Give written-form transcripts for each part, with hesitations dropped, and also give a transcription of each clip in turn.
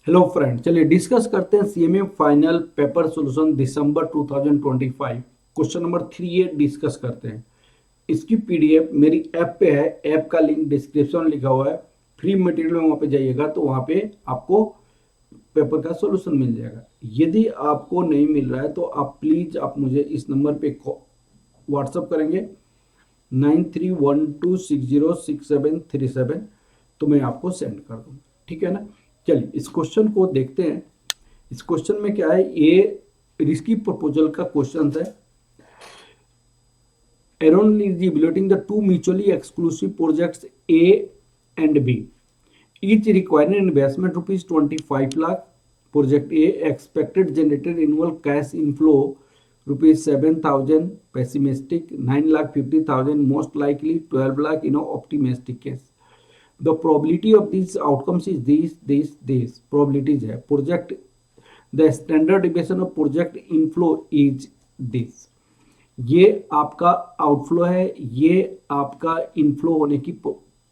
Hello friend, चलिए discuss करते हैं सीएमए फाइनल पेपर सॉल्यूशन दिसंबर 2025। क्वेश्चन नंबर 3 ये डिस्कस करते हैं। इसकी पीडीएफ मेरी ऐप पे है। ऐप का लिंक डिस्क्रिप्शन लिखा हुआ है। फ्री मटेरियल में वहाँ पे जाइएगा तो वहाँ पे आपको पेपर का सॉल्यूशन मिल जाएगा। यदि आपको नहीं मिल रहा है तो आप प्लीज़ आप मुझे इस नंबर पे व्हाट्सअप करेंगे 9312606737, तो मैं आपको सेंड कर दूँगा। ठीक है ना। चलिए इस क्वेश्चन को देखते हैं। इस क्वेश्चन में क्या है, ये रिस्की प्रपोजल का क्वेश्चन है। Aaron is evaluating the two mutually exclusive projects A and B, each requiring investment rupees 25 lakh. Project A expected generated annual cash inflow rupees 7,000, pessimistic 9,50,000, most likely 12 lakh in optimistic case. The probability of these outcomes is this probabilities है। Project the standard deviation of project inflow is this। ये आपका outflow है, ये आपका inflow होने की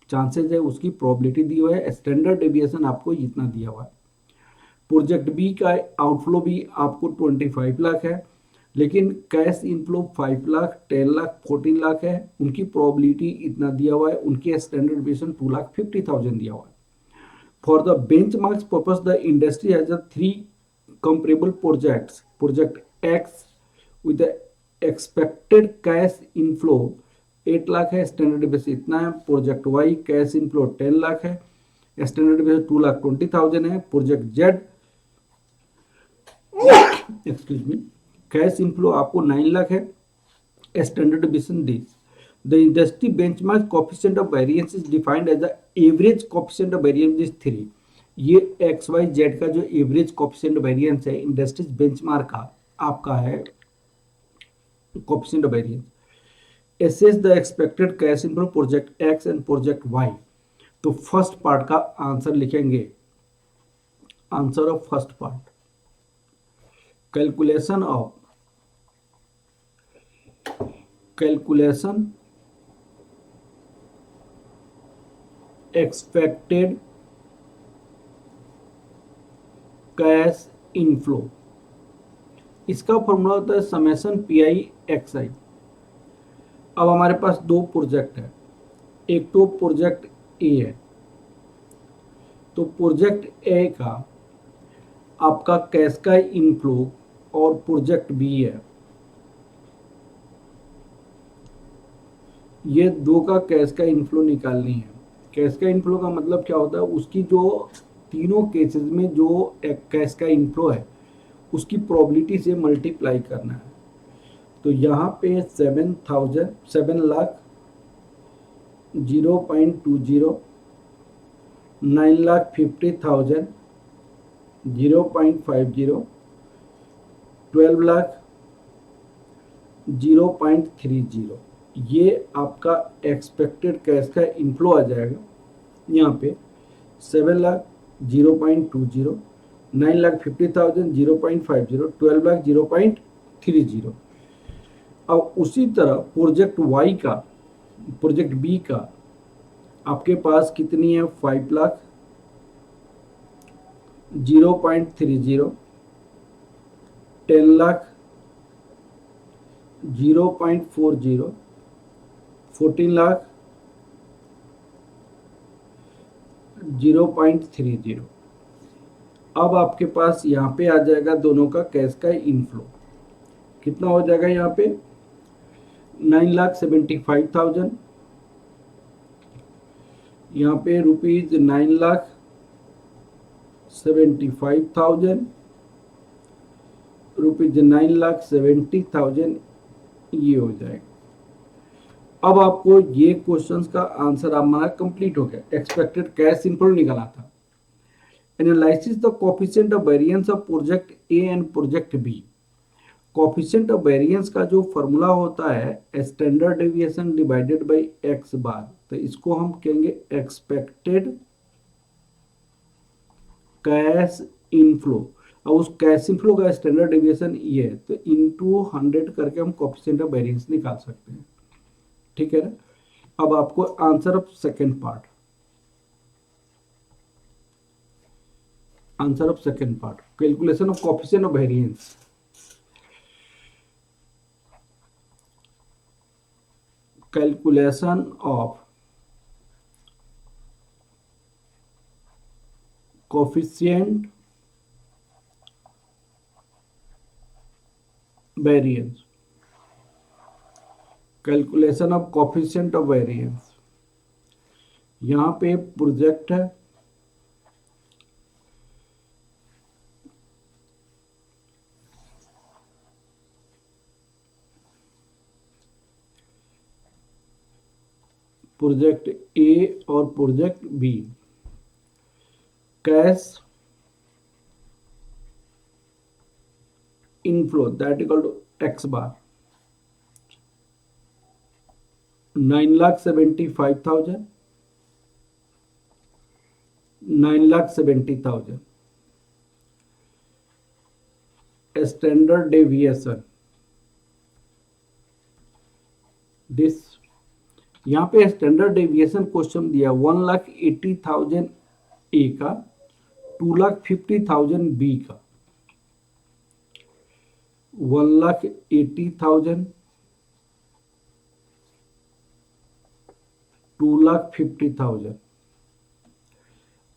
chances है, उसकी प्रोबेबिलिटी दी हुई है। स्टैंडर्ड डेविएशन आपको इतना दिया हुआ है। प्रोजेक्ट बी का आउटफ्लो भी आपको 25 लाख है, लेकिन कैश इनफ्लो 5 लाख, 10 लाख, 14 लाख है। उनकी प्रोबेबिलिटी इतना दिया हुआ है। उनके स्टैंडर्ड डेविएशन 2,50,000 दिया हुआ है। For the benchmarks purpose the industry has a 3 comparable projects। Project X with expected cash inflow 8 lakh है, स्टैंडर्ड बेसिस इतना है। Project Y cash inflow 10 lakh है, स्टैंडर्ड बेसिस 2,20,000 है। Project Z excuse me cash inflow आपको 9 लाख है, standard basis this. The industry benchmark coefficient of variance is defined as the average coefficient of variance is 3। ये x Y Z का जो average coefficient variance है industries benchmark का आपका है coefficient of variance. assess the expected cash inflow project X and project Y. तो first part का answer लिखेंगे। Answer of first part, calculation expected cash inflow. इसका फॉर्मूला होता है summation P I X I. अब हमारे पास दो प्रोजेक्ट है, एक तो प्रोजेक्ट ए है। तो प्रोजेक्ट ए का आपका कैश का इनफ्लो और प्रोजेक्ट बी है, ये दो का कैश का इनफ्लो निकालनी है। कैश का इनफ्लो का मतलब क्या होता है, उसकी जो तीनों केसेस में जो एक कैश का इनफ्लो है उसकी प्रोबेबिलिटी से मल्टीप्लाई करना है। तो यहाँ पे 7 लाख 0.20, 9,50,000 0.50, 12 लाख 0.30। ये आपका एक्सपेक्टेड कैश का इनफ्लो आ जाएगा। यहाँ पे 7 लाख 0.20, 9,50,000 0.50, 12 लाख 0.30। अब उसी तरह प्रोजेक्ट वाई का, प्रोजेक्ट बी का आपके पास कितनी है, 5 लाख 0.30, 10 लाख 0.40, 14 लाख 0.30। अब आपके पास यहाँ पे आ जाएगा दोनों का कैश का इनफ्लो। कितना हो जाएगा यहाँ पे 9,75,000, यहाँ पे रुपीज 9,75,000, रुपीज 9,70,000, ये हो जाएगा। अब आपको ये क्वेश्चंस का आंसर हमारा कंप्लीट हो गया। एक्सपेक्टेड कैश इनफ्लो निकाला था। Analysis the coefficient of variance of project A and project B. Coefficient of variance का जो फॉर्मूला होता है standard deviation divided by x bar. तो इसको हम कहेंगे एक्सपेक्टेड कैश इनफ्लो। अब उस कैश इनफ्लो का स्टैंडर्ड डेविएशन ये है, तो इनटू 100 करके हम कोएफिशिएंट ऑफ वेरिएंस निकाल सकते हैं। ठीक है ना। अब आपको answer of second part, answer of second part, calculation of coefficient of variance. Calculation of coefficient variance, calculation of coefficient of variance. यहां पे प्रोजेक्ट है, प्रोजेक्ट ए और project B. Cash inflow that equal to X bar 9,75,000, 9,70,000। Standard deviation this, यहाँ पे standard deviation question दिया 1,80,000 ए का, 2,50,000 B का। 1,80,000, 2,50,000।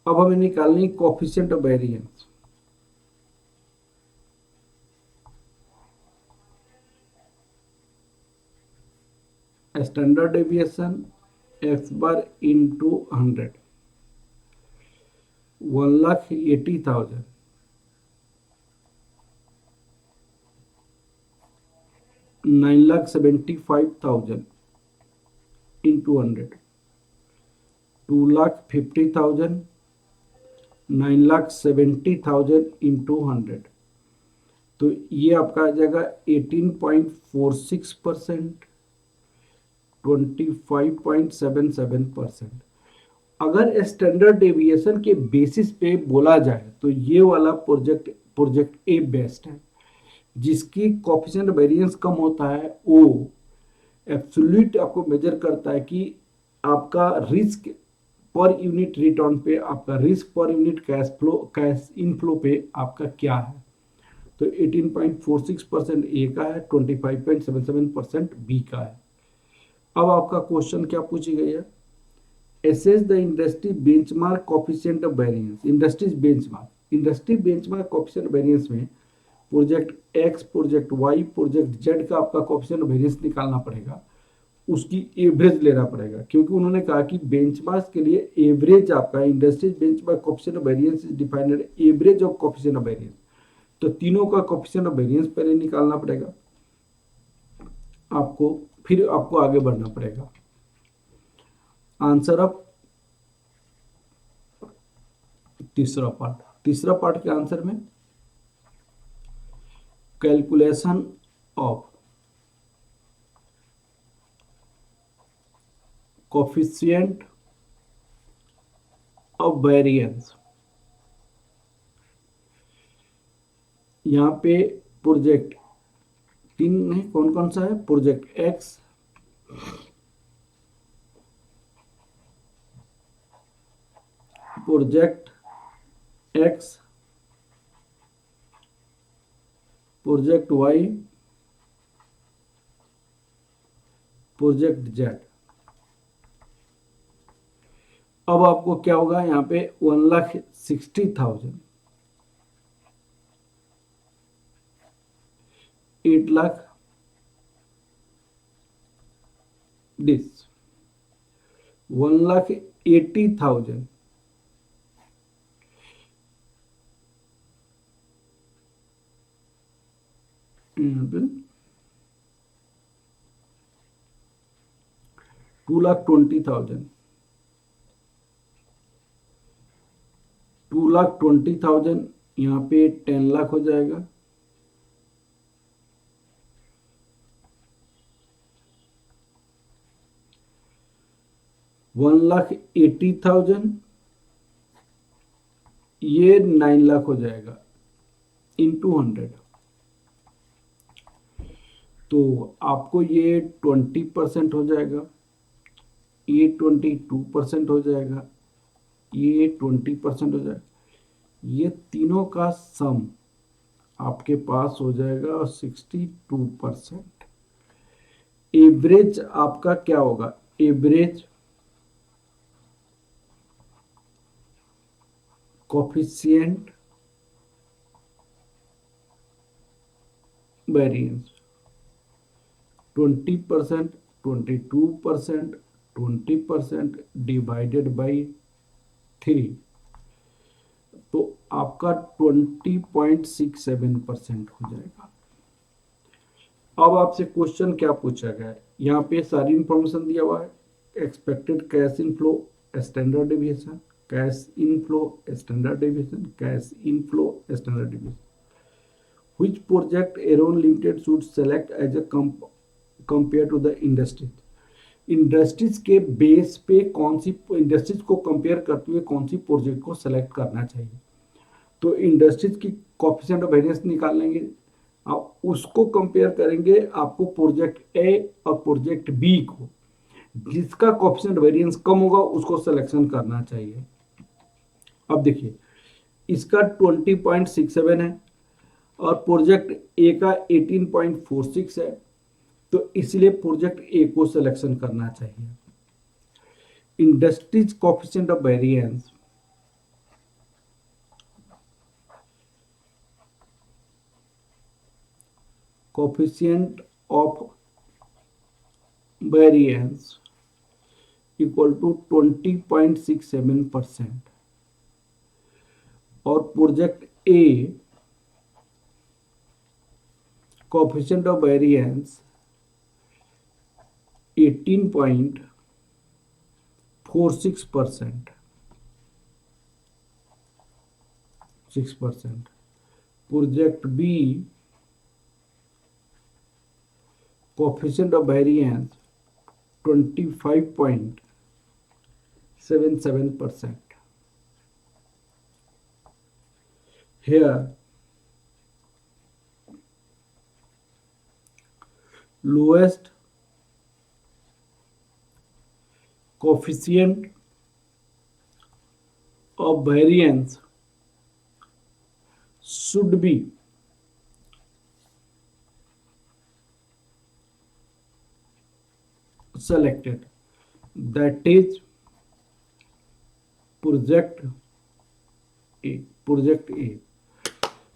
अब हमें निकालनी coefficient of variance. Standard deviation x bar into 100, 1,80,000 9,75,000 into 100, 2,50,000 9,70,000 into 100। तो ये आपका आ जाएगा 18.46%, 25.77%। अगर स्टैंडर्ड डेविएशन के बेसिस पे बोला जाए तो ये वाला प्रोजेक्ट ए बेस्ट है, जिसकी कोएफिशिएंट वेरिएंस कम होता है। वो एब्सोल्यूट आपको मेजर करता है कि आपका रिस्क पर यूनिट रिटर्न पे, आपका risk per unit cash inflow पे आपका क्या है। तो 18.46% ए का है, 25.77% बी का है। अब आपका क्वेश्चन क्या पूछी गई है, assess the industry benchmark coefficient of variance. Industry benchmark coefficient variance में project X, project Y, project Z का आपका कोएफिशिएंट वेरिएंस निकालना पड़ेगा, उसकी एवरेज लेना पड़ेगा, क्योंकि उन्होंने कहा कि बेंचमार्क के लिए एवरेज आपका industry benchmark coefficient of variance is defined as average of coefficient of variance. तो तीनों का कोएफिशिएंट ऑफ वेरिएंस पहले निकालना पड़ेगा आपको, फिर आपको आगे बढ़ना पड़ेगा। आंसर ऑफ तीसरा पार्ट के आंसर में calculation of coefficient of variance. यहां पे प्रोजेक्ट तीन नहीं, कौन कौन सा है, project X, project X, project Y, project Z. अब आपको क्या होगा, यहाँ पे 1,60,000, 8 लाख, दिस 1,80,000, यहाँ पे 2,20,000, 2,20,000 यहाँ पे 10 लाख हो जाएगा। $1,80,000 ये 9 लाख हो जाएगा इंटू 100। तो आपको ये 20% हो जाएगा, ये 22% हो जाएगा, ये 20% हो जाएगा, ये तीनों का सम आपके पास हो जाएगा 62%। एवरेज आपका क्या होगा, average coefficient variance 20%, 22%, 20% divided by 3, तो आपका 20.67% हो जाएगा। अब आपसे क्वेश्चन क्या पूछा गया है, यहाँ पे सारी इंफॉर्मेशन दिया हुआ है। Expected cash inflow, standard deviation, cash inflow, standard deviation, cash inflow, standard deviation. Which project Aeron Limited should select as a compared to the industries? Industries के बेस पे कौन सी, इंडस्ट्रीज को कंपेयर करते हुए कौन सी प्रोजेक्ट को सेलेक्ट करना चाहिए। तो इंडस्ट्रीज की कोएफिशिएंट ऑफ वेरिएंस निकाल लेंगे, आप उसको कंपेयर करेंगे आपको प्रोजेक्ट ए और प्रोजेक्ट बी को, जिसका कोएफिशिएंट वेरिएंस कम होगा उसको सिलेक्शन करना चाहिए। अब देखिए इसका 20.67 है और प्रोजेक्ट ए का 18.46 है, तो इसलिए प्रोजेक्ट ए को सिलेक्शन करना चाहिए। Industries coefficient of variance coefficient of variance equal to 20.67% और project A coefficient of variance 18.46%, 6%। Project B coefficient of variance 25.77%। Here lowest coefficient of variance should be selected, that is project A। Project A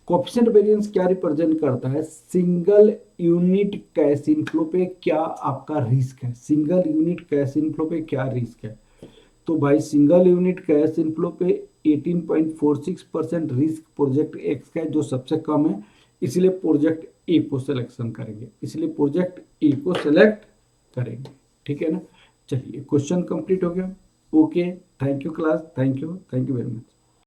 coefficient variance क्या represent करता है, single unit cash inflow पे क्या आपका risk है, single unit cash inflow पे क्या risk है। तो भाई सिंगल यूनिट कैश इनफ्लो पे 18.46% रिस्क प्रोजेक्ट एक्स का है जो सबसे कम है, इसलिए प्रोजेक्ट ए को सिलेक्शन करेंगे, इसलिए प्रोजेक्ट ए को सिलेक्ट करेंगे। ठीक है ना, चलिए क्वेश्चन कंप्लीट हो गया। Okay, thank you class, thank you very much.